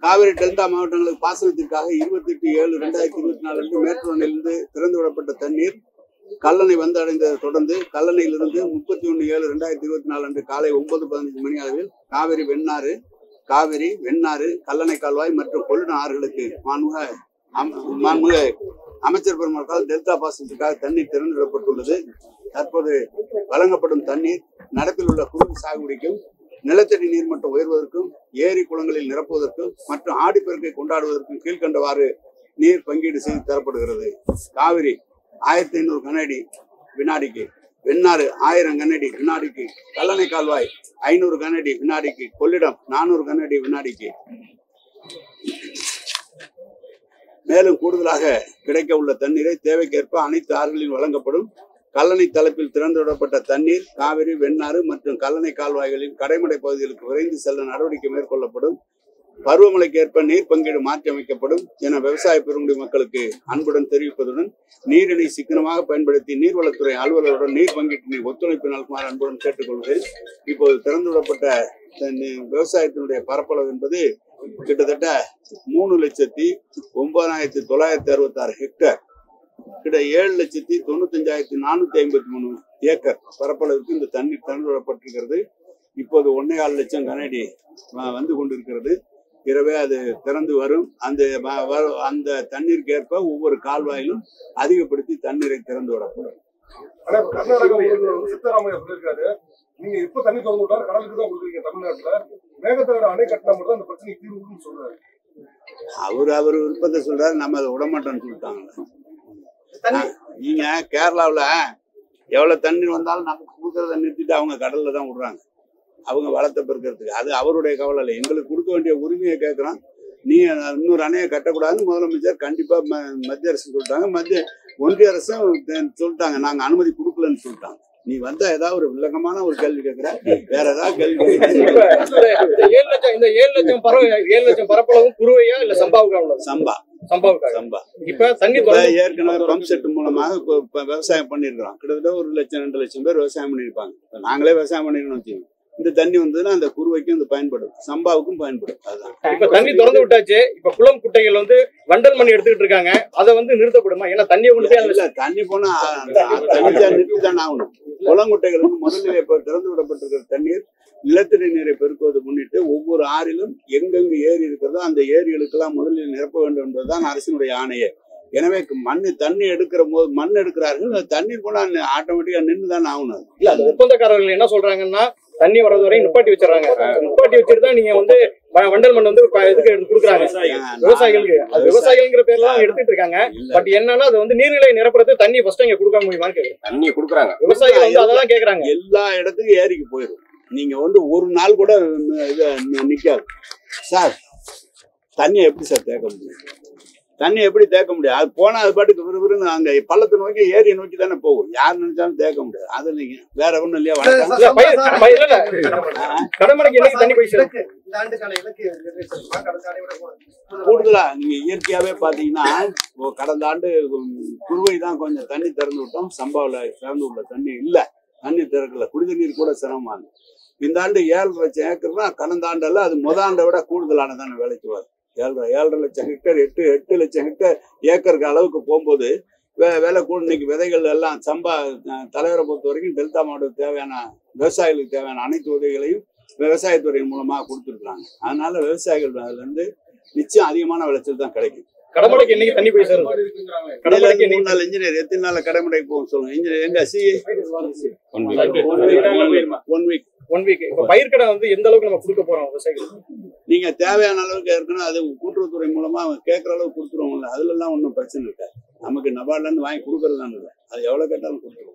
Kaveri delta மாவட்டங்களுக்கு பாசனத்திற்காக 28/7/2024 அன்று மேட்டூர் அணையிலிருந்து திறந்துவிடப்பட்ட தண்ணீர் கல்லணை வந்தடைந்ததை தொடர்ந்து கல்லணையிலிருந்து 31/7/2024 அன்று காலை 9:15 மணி அளவில் காவிரி வெண்ணாறு கல்லணை கால்வாய் மற்றும் கொள்ளிடம் ஆறுகளுக்கு மாண்புமிகு அமைச்சர் பெருமக்கள் டெல்டா பாசனத்திற்காக தண்ணீர் திறந்துவிடப்பட்டுள்ளது. தற்போது வழங்கப்படும் தண்ணீர் நடப்பில் உள்ள குறுவை சாகுபடிக்கும் நிலத்தடி நீர்மட்டம் உயர்வதற்கும் ஏரி குளங்களில் நிரப்புவதற்கும் மற்றும் ஆடிப்பெருக்கை கொண்டாடுவதற்கும் கீழ்கண்டவாறு நீர் பங்கீடு செய்து தரப்படுகிறது. காவிரி 1500 கனஅடி வினாடிக்கு, வெண்ணாறு 1000 கனஅடி வினாடிக்கு, கல்லணை கால்வாய் 500 கனஅடி வினாடிக்கு, கொள்ளிடம் 400 கனஅடி வினாடிக்கு. மேலும் கூடுதலாக கிடைக்க உள்ள தண்ணீரை தேவைக்கேற்ப அனைத்து ஆறுகளில் வழங்கப்படும். கல்லணை தளப்பில் திறந்துவிடப்பட்ட தண்ணீர் காவிரி வெண்ணாறு மற்றும் கல்லணை கால்வாய்களின் கடைமடை பகுதிகளுக்கு விரைந்து செல்ல நடவடிக்கை மேற்கொள்ளப்படும். பருவமழைக்கு ஏற்ப நீர் பங்கீடு மாற்றி அமைக்கப்படும் என விவசாய பெருங்குடி மக்களுக்கு அன்புடன் தெரிவிப்பதுடன் நீரினை சிக்கனமாக பயன்படுத்தி நீர்வளத்துறை அலுவலருடன் நீர் பங்கீட்டினை ஒத்துழைப்பு நல்குமாறு அன்புடன் கேட்டுக்கொள்கிறேன். இப்போது திறந்துவிடப்பட்ட விவசாயத்தினுடைய பரப்பளவு என்பது கிட்டத்தட்ட 3,09,966 ஹெக்டேர், கிட்ட 7,95,453 ஏக்கர் பரப்பளவுக்கு இந்த தண்ணீர் திறந்துவிடப்பட்டிருக்கிறது. இப்போது 1.25 லட்சம் கனஅடி வந்து கொண்டிருக்கிறது. இரவே அது திறந்து வரும். அந்த தண்ணீருக்கு ஏற்ப ஒவ்வொரு கால்வாயிலும் அதிகப்படுத்தி தண்ணீரை திறந்து விடப்படும். நீங்க இப்ப தண்ணி திறந்து விட்டா கடலுக்கு தான் கொடுக்குறீங்க. தமிழ்நாட்டுல மேகத்தோட அணை கட்டினா மட்டும் அந்த பிரச்சனை தீர்வுன்னு சொல்றாரு. அவர் விருப்பத்தை சொல்றாரு, நம்ம அதை விடமாட்டோம்னு சொல்லிட்டாங்க. நீங்க கேரளாவுல எவ்வளவு தண்ணீர் வந்தாலும் நமக்கு கொடுக்கறத நிறுத்திட்டு அவங்க கடல்ல தான் விடுறாங்க, அவங்க வளத்தை பெருக்கிறதுக்கு. அது அவருடைய கவலை இல்லை. எங்களுக்கு கொடுக்க வேண்டிய உரிமையை கேட்கிறோம். நீ இன்னொரு அணையை கட்டக்கூடாதுன்னு முதலமைச்சர் கண்டிப்பா மத்திய அரசு சொல்லிட்டாங்க. ஒன்றிய அரசும் சொல்லிட்டாங்க, நாங்க அனுமதி கொடுக்கலன்னு சொல்லிட்டாங்க. நீ வந்தா ஏதாவது ஒரு வில்லங்கமான ஒரு கேள்வி கேட்கிற, வேற ஏதாவது கேள்வி. இந்த 7 லட்சம் பரப்பளவும் குறுவையா இல்ல சம்பாவுக்கா? சம்பா. இப்ப தண்ணி ஏற்கனவே பம்ப் செட் மூலமாக விவசாயம் பண்ணிருக்கிறோம். கிட்டத்தட்ட 1 லட்சம் 2 லட்சம் பேர் விவசாயம் பண்ணிருப்பாங்க. நாங்களே விவசாயம் பண்ணிருக்கோம் வச்சுக்கோங்க. இந்த தண்ணி வந்ததுன்னா அந்த குறுவைக்கும் இது பயன்படும், சம்பாவுக்கும் பயன்படும். அதுதான். இப்ப தண்ணி திறந்து விட்டாச்சு. இப்ப குளம் குட்டைகள் வண்டல் மண் எடுத்துக்கிட்டு இருக்காங்க. அதை நிறுத்தப்படுமா? ஏன்னா தண்ணியை கொண்டு தண்ணி போனா நிறுத்திதான் ஆகணும். குளங்குட்டைகள் முதலில் இப்ப திறந்து விடப்பட்டிருக்கிற தண்ணீர் நிலத்தடி நீரை பெருக்குவதை முன்னிட்டு ஒவ்வொரு ஆறிலும் எங்கெங்கு ஏரி இருக்கிறதோ அந்த ஏரிகளுக்கெல்லாம் முதலில் நிரப்ப வேண்டும் என்பதுதான் அரசினுடைய ஆணையே. எனவே தண்ணி எடுக்கிற போது மண் எடுக்கிறார்கள், தண்ணீர் போனா ஆட்டோமேட்டிக்கா நின்றுதான் ஆகணும். இல்ல, அந்த ஒப்பந்தக்காரர்கள் என்ன சொல்றாங்கன்னா தண்ணி வர்றது வரை நிப்பாட்டி வச்சிடறாங்க. நிப்பாட்டி வச்சிருந்தா நீங்க வண்டல் மண் இதுக்கு கொடுக்குறாங்க விவசாயிகளுக்கு. அது விவசாயிங்கிற பேர்ல தான் எடுத்துட்டு இருக்காங்க. பட் என்னன்னா அது நீர்நிலை நிரப்புறது தண்ணி ஃபர்ஸ்ட் இங்க கொடுக்க முடியுமான்னு கேக்குறாங்க. தண்ணி கொடுக்குறாங்க விவசாயிகள் அதெல்லாம் கேக்குறாங்க. எல்லா இடத்துக்கும் ஏரிக்கு போயிடும். நீங்க ஒரு நாள் கூட நிக்காது சார். தண்ணியை எப்படி சார் தேக்க முடியும்? தண்ணி எப்படி தேக்க முடியும்? அது போனா அது பாட்டுக்கு விறுவிறுன்னு அங்க பள்ளத்தை நோக்கி ஏரியை நோக்கி தானே போகும். யார் நினைச்சாலும் தேக்க முடியாது. அது நீங்க வேற ஒண்ணும் இல்லையா? கூடுதலா நீங்க இயற்கையாவே பாத்தீங்கன்னா கடந்த ஆண்டு குறுவை தான் கொஞ்சம் தண்ணி திறந்து விட்டோம். சம்பாவில திறந்து விட்ட தண்ணி இல்ல, தண்ணி திறக்கல. குடித நீர் கூட சிரமமா இருக்கு. இந்த ஆண்டு 7 லட்சம் ஏக்கர்னா கடந்த ஆண்டெல்லாம் அது ஆண்டை விட கூடுதலானதான வேலைக்கு வரும். 7.5 லட்சம் ஹெக்டேர் 8 லட்சம் ஹெக்டேர் ஏக்கருக்கு அளவுக்கு போகும்போது வேலை கூட. இன்னைக்கு விதைகள் எல்லாம் சம்பா தலைவரை பொறுத்த வரைக்கும் டெல்டா மாவட்டத்துக்கு தேவையான விவசாயிகளுக்கு தேவையான அனைத்து உதவிகளையும் விவசாயத்துறையின் மூலமாக கொடுத்துருக்காங்க. அதனால விவசாயிகள் அதுல இருந்து நிச்சயம் அதிகமான விளைச்சல் தான் கிடைக்கும். கடமடைக்கு என்னைக்கு தண்ணி போய் சார்? கடமடைக்கு 3 நாள் இன்ஜினியர் எத்தனை நாள் கடமடைக்கு போகும் சொல்லுங்க. இன்ஜினியர் எங்க ஒன் வீக். இப்ப பயிர்க்கடை எந்த அளவுக்கு நம்ம கொடுக்க போறோம் விவசாயிகள்? நீங்க தேவையான அளவுக்கு ஏற்கனவே அது கூட்டுறவுத்துறை மூலமா கேட்கற அளவுக்கு கொடுத்துருவோம்ல. அதுல எல்லாம் ஒன்றும் பிரச்சனை இருக்காது. நமக்கு நபார்ட்ல இருந்து வாங்கி கொடுக்கறதுதான் இல்லை. அது எவ்வளவு கேட்டாலும் கொடுத்துருவோம்.